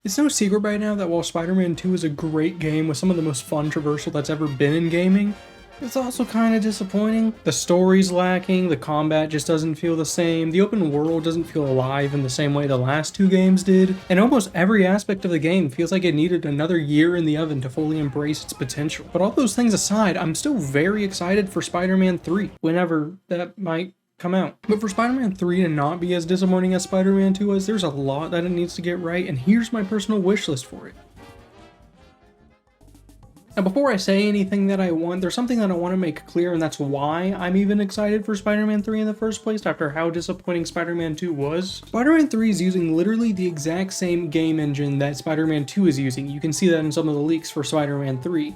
It's no secret right now that while Spider-Man 2 is a great game with some of the most fun traversal that's ever been in gaming, it's also kind of disappointing. The story's lacking, the combat just doesn't feel the same, the open world doesn't feel alive in the same way the last two games did, and almost every aspect of the game feels like it needed another year in the oven to fully embrace its potential. But all those things aside, I'm still very excited for Spider-Man 3, whenever that might come out. But for Spider-Man 3 to not be as disappointing as Spider-Man 2 was, there's a lot that it needs to get right, and here's my personal wish list for it. Now before I say anything that I want, there's something that I want to make clear, and that's why I'm even excited for Spider-Man 3 in the first place after how disappointing Spider-Man 2 was. Spider-Man 3 is using literally the exact same game engine that Spider-Man 2 is using. You can see that in some of the leaks for Spider-Man 3.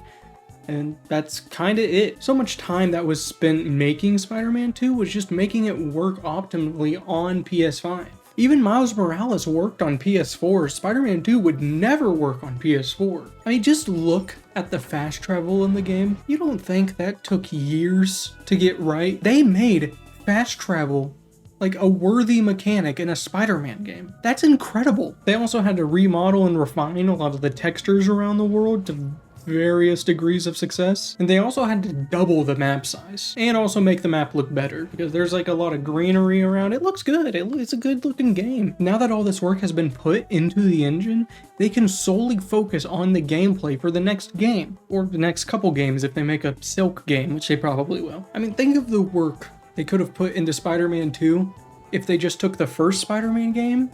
And that's kinda it. So much time that was spent making Spider-Man 2 was just making it work optimally on PS5. Even Miles Morales worked on PS4, Spider-Man 2 would never work on PS4. I mean, just look at the fast travel in the game. You don't think that took years to get right? They made fast travel like a worthy mechanic in a Spider-Man game. That's incredible. They also had to remodel and refine a lot of the textures around the world to various degrees of success, and they also had to double the map size and also make the map look better because there's like a lot of greenery around. It looks good. It's a good looking game. Now that all this work has been put into the engine, they can solely focus on the gameplay for the next game, or the next couple games if they make a Silk game, which they probably will. I mean, think of the work they could have put into Spider-Man 2 if they just took the first Spider-Man game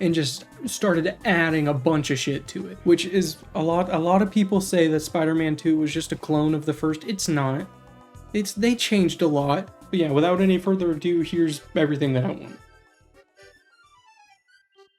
and just started adding a bunch of shit to it, which is a lot of people say that Spider-Man 2 was just a clone of the first. It's not. They changed a lot. But yeah, without any further ado, here's everything that I want.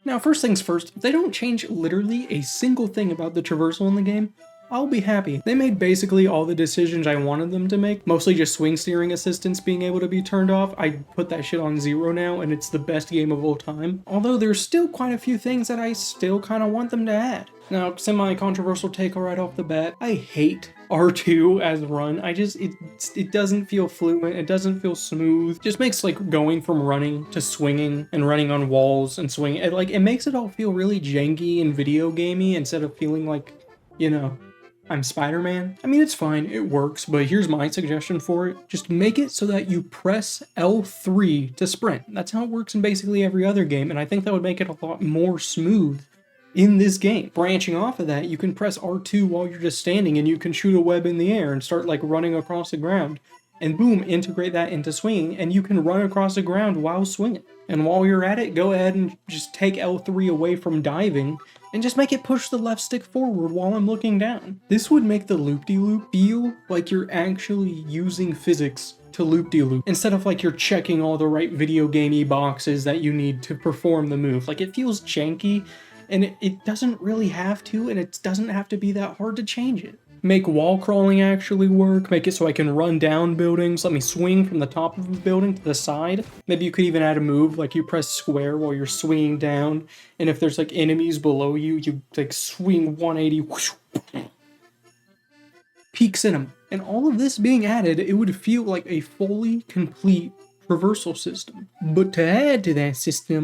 Now, first things first, if they don't change literally a single thing about the traversal in the game, I'll be happy. They made basically all the decisions I wanted them to make, mostly just swing steering assistance being able to be turned off. I put that shit on 0 now, and it's the best game of all time. Although there's still quite a few things that I still kind of want them to add. Now, semi-controversial take right off the bat, I hate R2 as run. It doesn't feel fluent, it doesn't feel smooth. Just makes like going from running to swinging and running on walls and swinging, it makes it all feel really janky and video gamey instead of feeling like, you know, I'm Spider-Man. I mean, it's fine, it works, but here's my suggestion for it. Just make it so that you press L3 to sprint. That's how it works in basically every other game, and I think that would make it a lot more smooth in this game. Branching off of that, you can press R2 while you're just standing and you can shoot a web in the air and start like running across the ground. And boom, integrate that into swinging, and you can run across the ground while swinging. And while you're at it, go ahead and just take L3 away from diving, and just make it push the left stick forward while I'm looking down. This would make the loop-de-loop feel like you're actually using physics to loop-de-loop, instead of like you're checking all the right video gamey boxes that you need to perform the move. Like, it feels janky, and it doesn't really have to, and it doesn't have to be that hard to change it. Make wall crawling actually work, make it so I can run down buildings, let me swing from the top of a building to the side. Maybe you could even add a move like you press square while you're swinging down, and if there's like enemies below you, you like swing 180, whoosh, peak cinema. And all of this being added, it would feel like a fully complete traversal system. But to add to that system,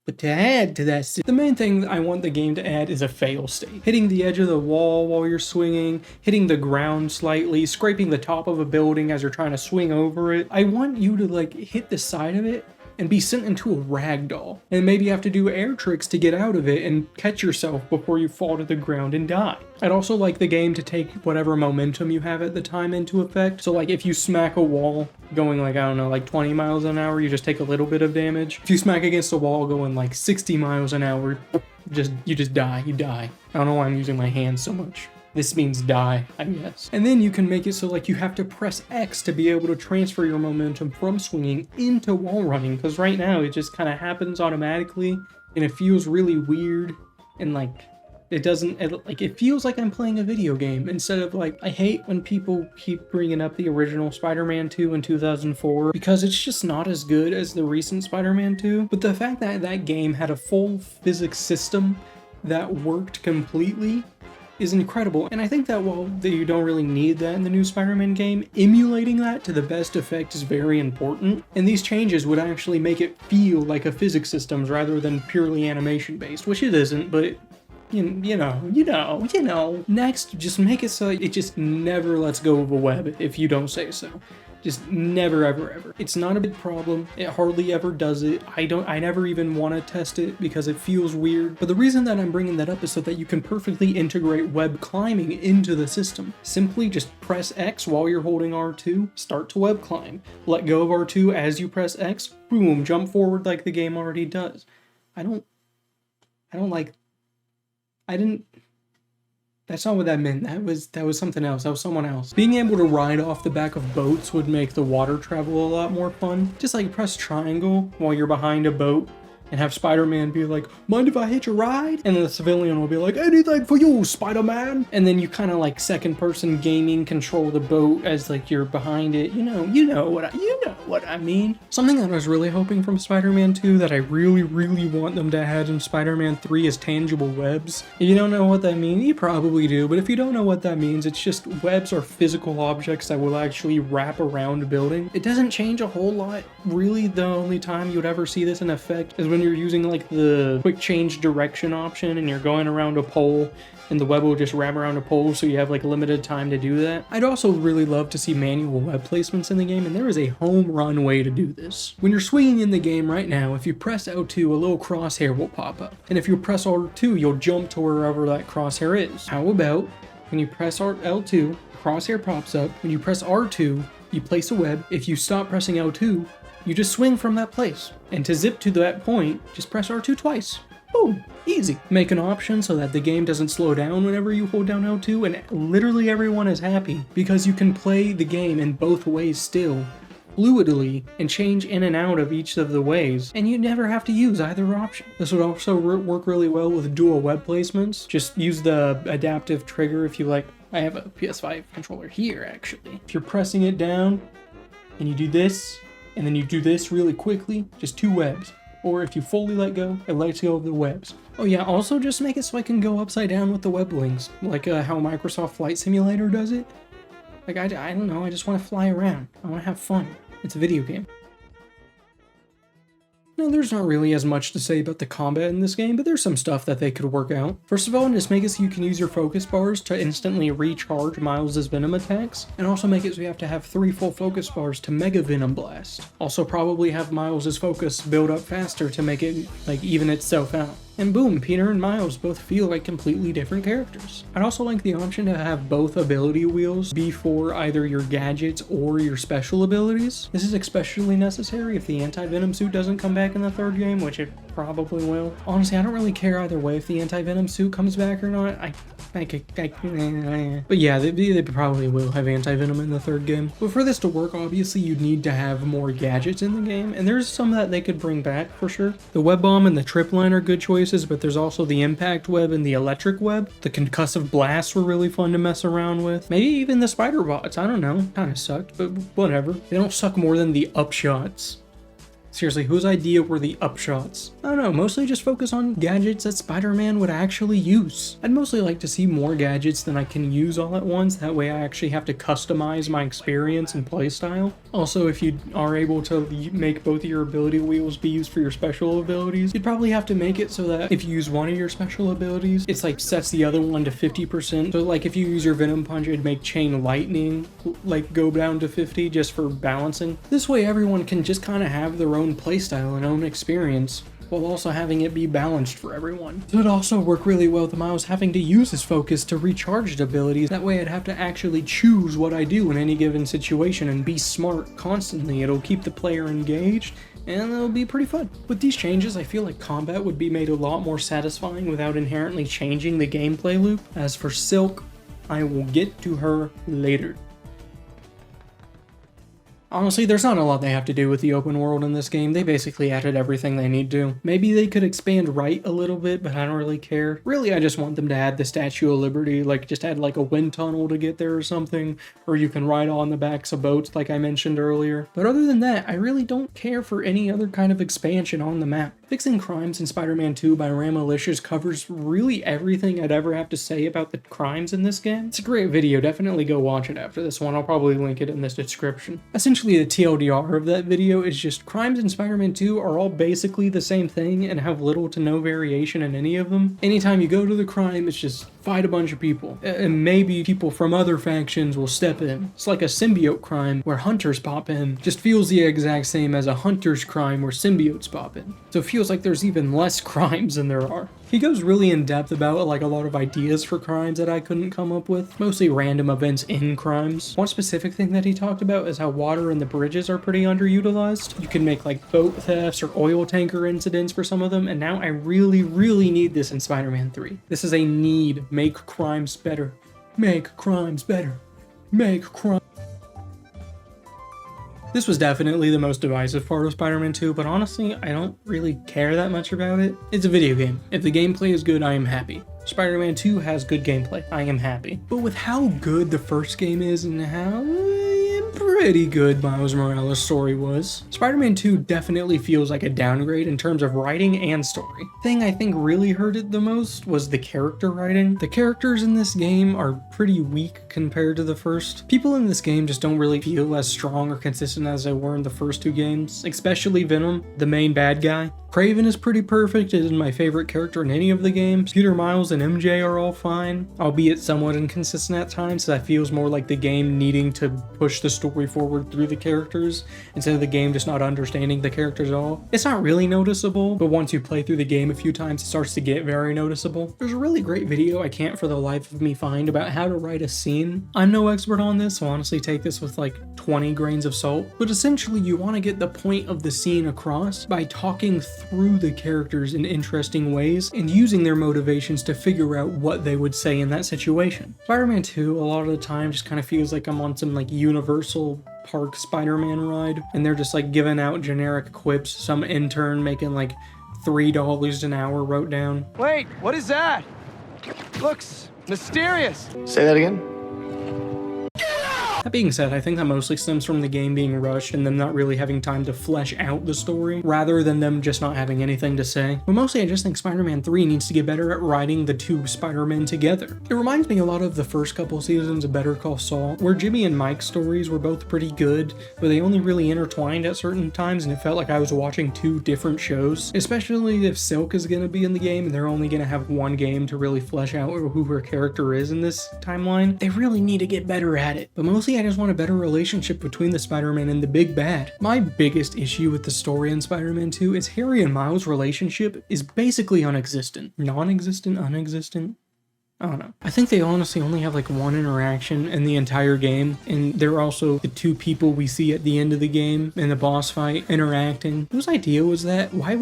the main thing I want the game to add is a fail state. Hitting the edge of the wall while you're swinging, hitting the ground slightly, scraping the top of a building as you're trying to swing over it. I want you to like hit the side of it and be sent into a ragdoll, and maybe have to do air tricks to get out of it and catch yourself before you fall to the ground and die. I'd also like the game to take whatever momentum you have at the time into effect. So like if you smack a wall going like, I don't know, like 20 miles an hour, you just take a little bit of damage. If you smack against a wall going like 60 miles an hour, you just die, you die. I don't know why I'm using my hands so much. This means die, I guess. And then you can make it so like you have to press X to be able to transfer your momentum from swinging into wall running, because right now it just kind of happens automatically and it feels really weird, and like it feels like I'm playing a video game instead of like, I hate when people keep bringing up the original Spider-Man 2 in 2004 because it's just not as good as the recent Spider-Man 2. But the fact that that game had a full physics system that worked completely is incredible, and I think that while you don't really need that in the new Spider-Man game, emulating that to the best effect is very important, and these changes would actually make it feel like a physics systems rather than purely animation based, which it isn't, but you know. Next, just make it so it just never lets go of a web if you don't say so. Just never, ever, ever. It's not a big problem. It hardly ever does it. I never even want to test it because it feels weird. But the reason that I'm bringing that up is so that you can perfectly integrate web climbing into the system. Simply just press X while you're holding R2, start to web climb. Let go of R2 as you press X, boom, jump forward like the game already does. That's not what that meant. That was something else. That was someone else. Being able to ride off the back of boats would make the water travel a lot more fun. Just like press triangle while you're behind a boat and have Spider-Man be like, mind if I hitch a ride? And then the civilian will be like, anything for you, Spider-Man. And then you kind of like second person gaming control the boat as like you're behind it. You know what I mean. Something that I was really hoping from Spider-Man 2 that I really, really want them to add in Spider-Man 3 is tangible webs. If you don't know what that means, you probably do, but if you don't know what that means, it's just webs are physical objects that will actually wrap around a building. It doesn't change a whole lot. Really, the only time you would ever see this in effect is when you're using like the quick change direction option and you're going around a pole and the web will just wrap around a pole, so you have like limited time to do that. I'd also really love to see manual web placements in the game, and there is a home run way to do this. When you're swinging in the game right now, if you press L2, a little crosshair will pop up. And if you press R2, you'll jump to wherever that crosshair is. How about when you press L2, crosshair pops up. When you press R2, you place a web. If you stop pressing L2, you just swing from that place. And to zip to that point, just press R2 twice. Boom, easy. Make an option so that the game doesn't slow down whenever you hold down L2, and literally everyone is happy because you can play the game in both ways still, fluidly, and change in and out of each of the ways, and you never have to use either option. This would also work really well with dual web placements. Just use the adaptive trigger if you like. I have a PS5 controller here, actually. If you're pressing it down, and you do this, and then you do this really quickly, just two webs. Or if you fully let go, it lets go of the webs. Oh yeah, also just make it so I can go upside down with the web links, like how Microsoft Flight Simulator does it. Like, I don't know, I just want to fly around. I want to have fun. It's a video game. Now, there's not really as much to say about the combat in this game, but there's some stuff that they could work out. First of all, just make it so you can use your focus bars to instantly recharge Miles' Venom attacks, and also make it so you have to have 3 full focus bars to Mega Venom Blast. Also probably have Miles' focus build up faster to make it, like, even itself out. And boom, Peter and Miles both feel like completely different characters. I'd also like the option to have both ability wheels be for either your gadgets or your special abilities. This is especially necessary if the anti-venom suit doesn't come back in the 3rd game, which it probably will. Honestly, I don't really care either way if the anti-venom suit comes back or not. But yeah, they probably will have anti-venom in the 3rd game. But for this to work, obviously you'd need to have more gadgets in the game, and there's some that they could bring back for sure. The web bomb and the trip line are good choices, but there's also the impact web and the electric web. The concussive blasts were really fun to mess around with. Maybe even the spider bots, I don't know. Kinda sucked, but whatever. They don't suck more than the upshots. Seriously, whose idea were the upshots? I don't know, mostly just focus on gadgets that Spider-Man would actually use. I'd mostly like to see more gadgets than I can use all at once, that way I actually have to customize my experience and playstyle. Also, if you are able to make both of your ability wheels be used for your special abilities, you'd probably have to make it so that if you use one of your special abilities, it's like sets the other one to 50%. So like if you use your Venom Punch, it'd make Chain Lightning like go down to 50 just for balancing. This way everyone can just kind of have their own playstyle and own experience, while also having it be balanced for everyone. So it'd also work really well with Miles having to use his focus to recharge his abilities. That way I'd have to actually choose what I do in any given situation and be smart constantly. It'll keep the player engaged, and it'll be pretty fun. With these changes, I feel like combat would be made a lot more satisfying without inherently changing the gameplay loop. As for Silk, I will get to her later. Honestly, there's not a lot they have to do with the open world in this game. They basically added everything they need to. Maybe they could expand right a little bit, but I don't really care. Really, I just want them to add the Statue of Liberty, like just add like a wind tunnel to get there or something, or you can ride on the backs of boats like I mentioned earlier. But other than that, I really don't care for any other kind of expansion on the map. Fixing Crimes in Spider-Man 2 by Ramalicious covers really everything I'd ever have to say about the crimes in this game. It's a great video, definitely go watch it after this one. I'll probably link it in this description. Essentially, the TLDR of that video is just crimes in Spider-Man 2 are all basically the same thing and have little to no variation in any of them. Anytime you go to the crime, it's just fight a bunch of people, and maybe people from other factions will step in. It's like a symbiote crime where hunters pop in. Just feels the exact same as a hunter's crime where symbiotes pop in. So it feels like there's even less crimes than there are. He goes really in depth about like a lot of ideas for crimes that I couldn't come up with, mostly random events in crimes. One specific thing that he talked about is how water in the bridges are pretty underutilized. You can make like boat thefts or oil tanker incidents for some of them, and now I really need this in Spider-Man 3. This is a need. Make crimes better. Make crimes better. Make crimes. This was definitely the most divisive part of Spider-Man 2, but honestly, I don't really care that much about it. It's a video game. If the gameplay is good, I am happy. Spider-Man 2 has good gameplay. I am happy. But with how good the first game is and how pretty good Miles Morales' story was, Spider-Man 2 definitely feels like a downgrade in terms of writing and story. Thing I think really hurt it the most was the character writing. The characters in this game are pretty weak compared to the first. People in this game just don't really feel as strong or consistent as they were in the first two games, especially Venom, the main bad guy. Kraven is pretty perfect, it is my favorite character in any of the games. Peter, Miles, and MJ are all fine, albeit somewhat inconsistent at times, so that feels more like the game needing to push the story forward through the characters, instead of the game just not understanding the characters at all. It's not really noticeable, but once you play through the game a few times, it starts to get very noticeable. There's a really great video I can't for the life of me find about how to write a scene. I'm no expert on this, so honestly take this with like 20 grains of salt, but essentially you want to get the point of the scene across by talking through the characters in interesting ways and using their motivations to figure out what they would say in that situation. Spider-Man 2 a lot of the time just kind of feels like I'm on some like Universal Park Spider-Man ride and they're just like giving out generic quips some intern making like $3 an hour wrote down. Wait, what is that? Looks mysterious. Say that again? That being said, I think that mostly stems from the game being rushed and them not really having time to flesh out the story, rather than them just not having anything to say. But mostly I just think Spider-Man 3 needs to get better at writing the two Spider-Men together. It reminds me a lot of the first couple seasons of Better Call Saul, where Jimmy and Mike's stories were both pretty good, but they only really intertwined at certain times and it felt like I was watching two different shows, especially if Silk is going to be in the game and they're only going to have one game to really flesh out who her character is in this timeline. They really need to get better at it. But mostly I just want a better relationship between the Spider-Man and the Big Bad. My biggest issue with the story in Spider-Man 2 is Harry and Miles' relationship is basically non-existent. I don't know. I think they honestly only have like one interaction in the entire game, and they're also the two people we see at the end of the game in the boss fight interacting. Whose idea was that? Why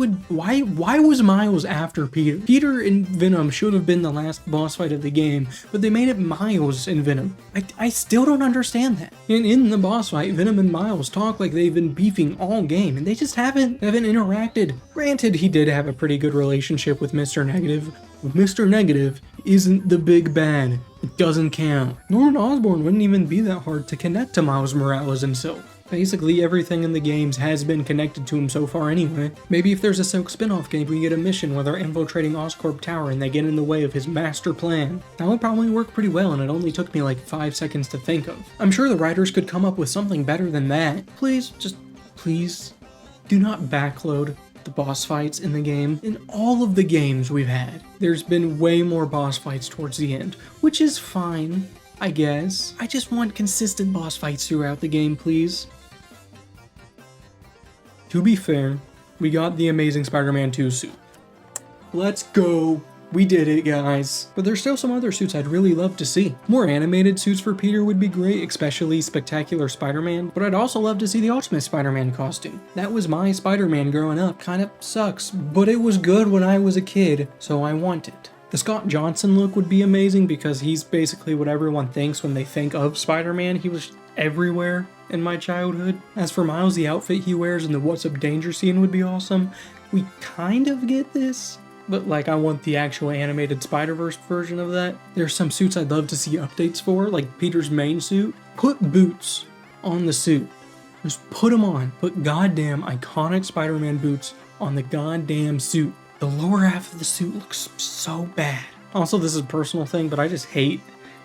was Miles after Peter? Peter and Venom should have been the last boss fight of the game, but they made it Miles and Venom. I still don't understand that. And in the boss fight, Venom and Miles talk like they've been beefing all game, and they just haven't interacted. Granted, he did have a pretty good relationship with Mr. Negative. Mr. Negative isn't the big bad. It doesn't count. Norman Osborn wouldn't even be that hard to connect to Miles Morales himself. Basically everything in the games has been connected to him so far anyway. Maybe if there's a Silk spin-off game, we get a mission where they're infiltrating Oscorp Tower and they get in the way of his master plan. That would probably work pretty well, and it only took me like 5 seconds to think of. I'm sure the writers could come up with something better than that. Please, please, do not backload the boss fights in the game. In all of the games we've had, there's been way more boss fights towards the end, which is fine, I guess. I just want consistent boss fights throughout the game, please. To be fair, we got the Amazing Spider-Man 2 suit. Let's go. We did it, guys. But there's still some other suits I'd really love to see. More animated suits for Peter would be great, especially Spectacular Spider-Man, but I'd also love to see the Ultimate Spider-Man costume. That was my Spider-Man growing up. Kinda sucks, but it was good when I was a kid, so I want it. The Scott Johnson look would be amazing because he's basically what everyone thinks when they think of Spider-Man. He was everywhere. in my childhood. As for Miles, the outfit he wears in the What's Up Danger scene would be awesome. We kind of get this, but like I want the actual animated Spider-Verse version of that. There's some suits I'd love to see updates for, like Peter's main suit. Put boots on the suit. Just put them on. Put goddamn iconic Spider-Man boots on the goddamn suit. The lower half of the suit looks so bad. Also, this is a personal thing, but I just hate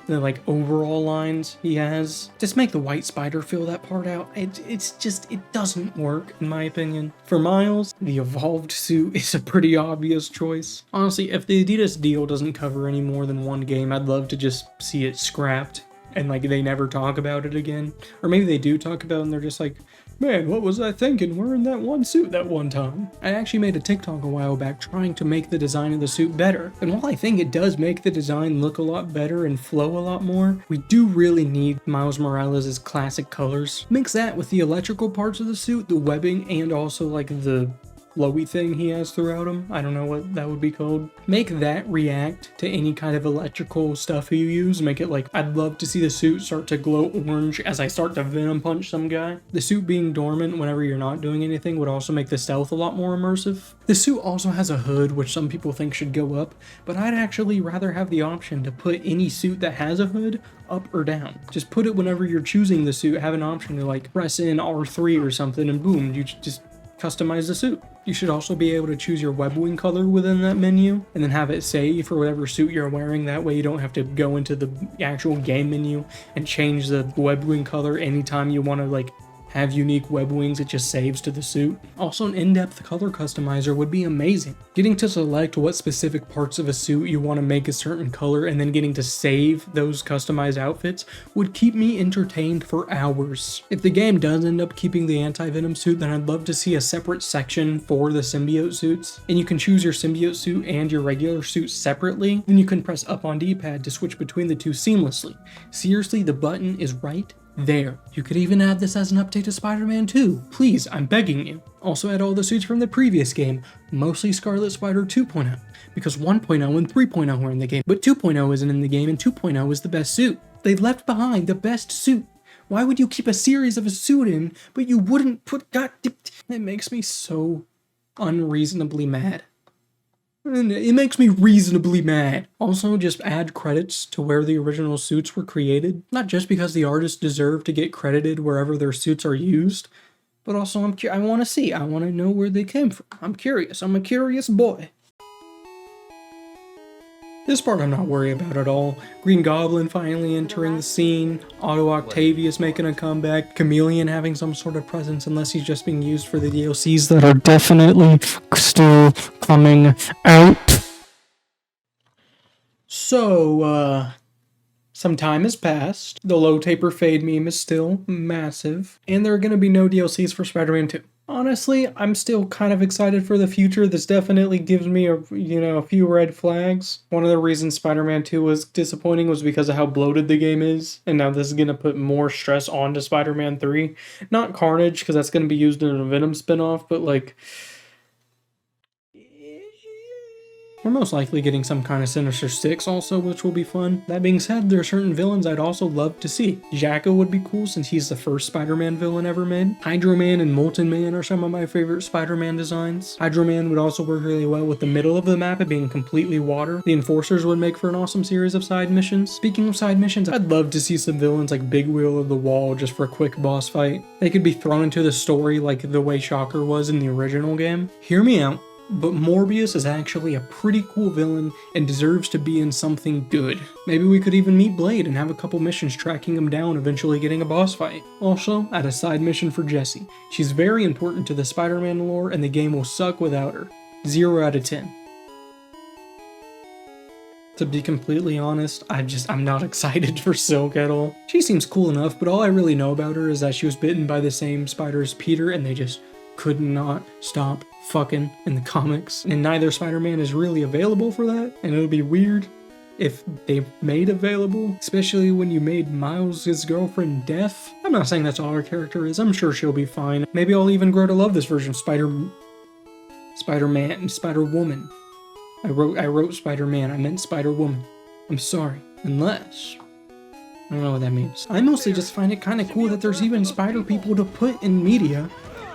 the like overall lines he has. Just make the white spider fill that part out. It doesn't work in my opinion. For Miles, the evolved suit is a pretty obvious choice. Honestly, if the Adidas deal doesn't cover any more than one game, I'd love to just see it scrapped and like they never talk about it again. Or maybe they do talk about it and they're just like, man, what was I thinking wearing that one suit that one time? I actually made a TikTok a while back trying to make the design of the suit better. And while I think it does make the design look a lot better and flow a lot more, we do really need Miles Morales' classic colors. Mix that with the electrical parts of the suit, the webbing, and also like the glowy thing he has throughout him. I don't know what that would be called. Make that react to any kind of electrical stuff you use. Make it like, I'd love to see the suit start to glow orange as I start to venom punch some guy. The suit being dormant whenever you're not doing anything would also make the stealth a lot more immersive. The suit also has a hood, which some people think should go up, but I'd actually rather have the option to put any suit that has a hood up or down. Just put it whenever you're choosing the suit, have an option to like press in R3 or something and boom, you just customize the suit. You should also be able to choose your web wing color within that menu and then have it save for whatever suit you're wearing. That way you don't have to go into the actual game menu and change the web wing color anytime you want to like have unique web wings. It just saves to the suit. Also, an in-depth color customizer would be amazing. Getting to select what specific parts of a suit you want to make a certain color and then getting to save those customized outfits would keep me entertained for hours. If the game does end up keeping the anti-venom suit, then I'd love to see a separate section for the symbiote suits, and you can choose your symbiote suit and your regular suit separately. Then you can press up on D-pad to switch between the two seamlessly. Seriously, the button is right there. You could even add this as an update to Spider-Man 2. Please, I'm begging you. Also add all the suits from the previous game, mostly Scarlet Spider 2.0, because 1.0 and 3.0 are in the game, but 2.0 isn't in the game and 2.0 is the best suit. They left behind the best suit. Why would you keep a series of a suit in, but you wouldn't put It makes me so unreasonably mad. And it makes me reasonably mad. Also, just add credits to where the original suits were created. Not just because the artists deserve to get credited wherever their suits are used, but also I want to know where they came from. I'm curious. I'm a curious boy. This part I'm not worried about at all. Green Goblin finally entering the scene, Otto Octavius making a comeback, Chameleon having some sort of presence unless he's just being used for the DLCs that are definitely still coming out. So, some time has passed, the low taper fade meme is still massive, and there are going to be no DLCs for Spider-Man 2. Honestly, I'm still kind of excited for the future. This definitely gives me a few red flags. One of the reasons Spider-Man 2 was disappointing was because of how bloated the game is, and now this is going to put more stress onto Spider-Man 3. Not Carnage, because that's going to be used in a Venom spinoff, but like, we're most likely getting some kind of Sinister Six also, which will be fun. That being said, there are certain villains I'd also love to see. Jacko would be cool since he's the first Spider-Man villain ever made. Hydro Man and Molten Man are some of my favorite Spider-Man designs. Hydro Man would also work really well with the middle of the map being completely water. The Enforcers would make for an awesome series of side missions. Speaking of side missions, I'd love to see some villains like Big Wheel of the Wall just for a quick boss fight. They could be thrown into the story like the way Shocker was in the original game. Hear me out, but Morbius is actually a pretty cool villain and deserves to be in something good. Maybe we could even meet Blade and have a couple missions tracking him down, eventually getting a boss fight. Also, add a side mission for Jessie. She's very important to the Spider-Man lore and the game will suck without her. 0 out of 10. To be completely honest, I'm not excited for Silk at all. She seems cool enough, but all I really know about her is that she was bitten by the same spider as Peter and they just could not stop fucking in the comics, and neither Spider-Man is really available for that, and it'll be weird if they made available, especially when you made Miles' girlfriend deaf. I'm not saying that's all her character is, I'm sure she'll be fine. Maybe I'll even grow to love this version of Spider-Man and Spider-Woman. I wrote Spider-Man, I meant Spider-Woman. I'm sorry. Unless I don't know what that means. I mostly just find it kind of cool that there's even spider people to put in media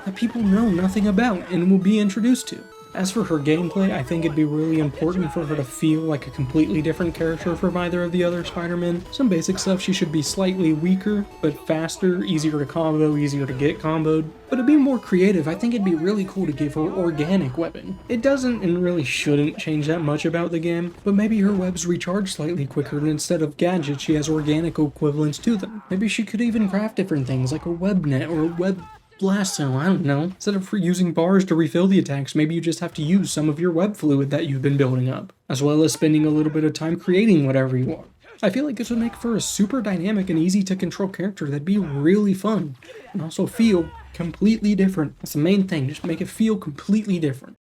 that people know nothing about and will be introduced to. As for her gameplay, I think it'd be really important for her to feel like a completely different character from either of the other Spider-Men. Some basic stuff, she should be slightly weaker, but faster, easier to combo, easier to get comboed. But to be more creative, I think it'd be really cool to give her organic weapon. It doesn't and really shouldn't change that much about the game, but maybe her webs recharge slightly quicker, and instead of gadgets, she has organic equivalents to them. Maybe she could even craft different things like a web net or a web blast zone, I don't know. Instead of using bars to refill the attacks, maybe you just have to use some of your web fluid that you've been building up, as well as spending a little bit of time creating whatever you want. I feel like this would make for a super dynamic and easy to control character that'd be really fun, and also feel completely different. That's the main thing, just make it feel completely different.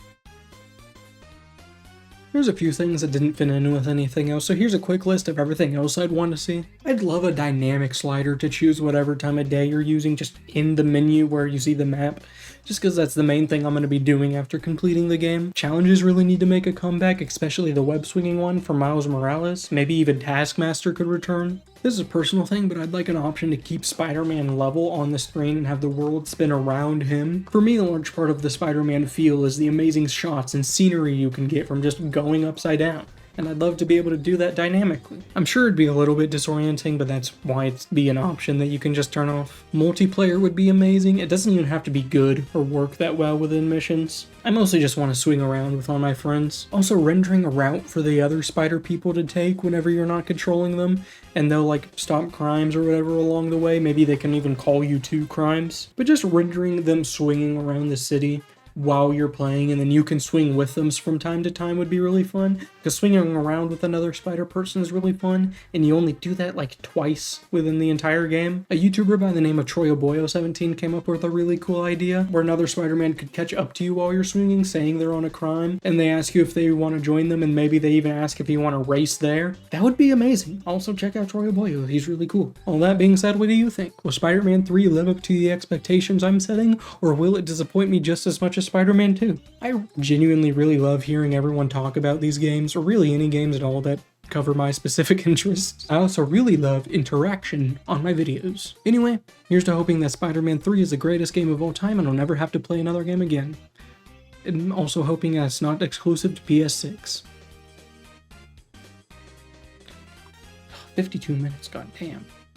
There's a few things that didn't fit in with anything else, so here's a quick list of everything else I'd want to see. I'd love a dynamic slider to choose whatever time of day you're using just in the menu where you see the map, just because that's the main thing I'm going to be doing after completing the game. Challenges really need to make a comeback, especially the web swinging one for Miles Morales. Maybe even Taskmaster could return. This is a personal thing, but I'd like an option to keep Spider-Man level on the screen and have the world spin around him. For me, a large part of the Spider-Man feel is the amazing shots and scenery you can get from just going upside down, and I'd love to be able to do that dynamically. I'm sure it'd be a little bit disorienting, but that's why it'd be an option that you can just turn off. Multiplayer would be amazing. It doesn't even have to be good or work that well within missions. I mostly just want to swing around with all my friends. Also, rendering a route for the other spider people to take whenever you're not controlling them, and they'll like stop crimes or whatever along the way. Maybe they can even call you to crimes. But just rendering them swinging around the city while you're playing, and then you can swing with them from time to time would be really fun, because swinging around with another spider person is really fun, and you only do that like twice within the entire game. A YouTuber by the name of Troyaboyo17 came up with a really cool idea where another Spider-Man could catch up to you while you're swinging, saying they're on a crime, and they ask you if they want to join them, and maybe they even ask if you want to race there. That would be amazing. Also check out Troyaboyo, he's really cool. All that being said, what do you think? Will Spider-Man 3 live up to the expectations I'm setting, or will it disappoint me just as much as Spider-Man 2. I genuinely really love hearing everyone talk about these games, or really any games at all that cover my specific interests. I also really love interaction on my videos. Anyway, here's to hoping that Spider-Man 3 is the greatest game of all time and I'll never have to play another game again. And also hoping that it's not exclusive to PS6. 52 minutes, god damn.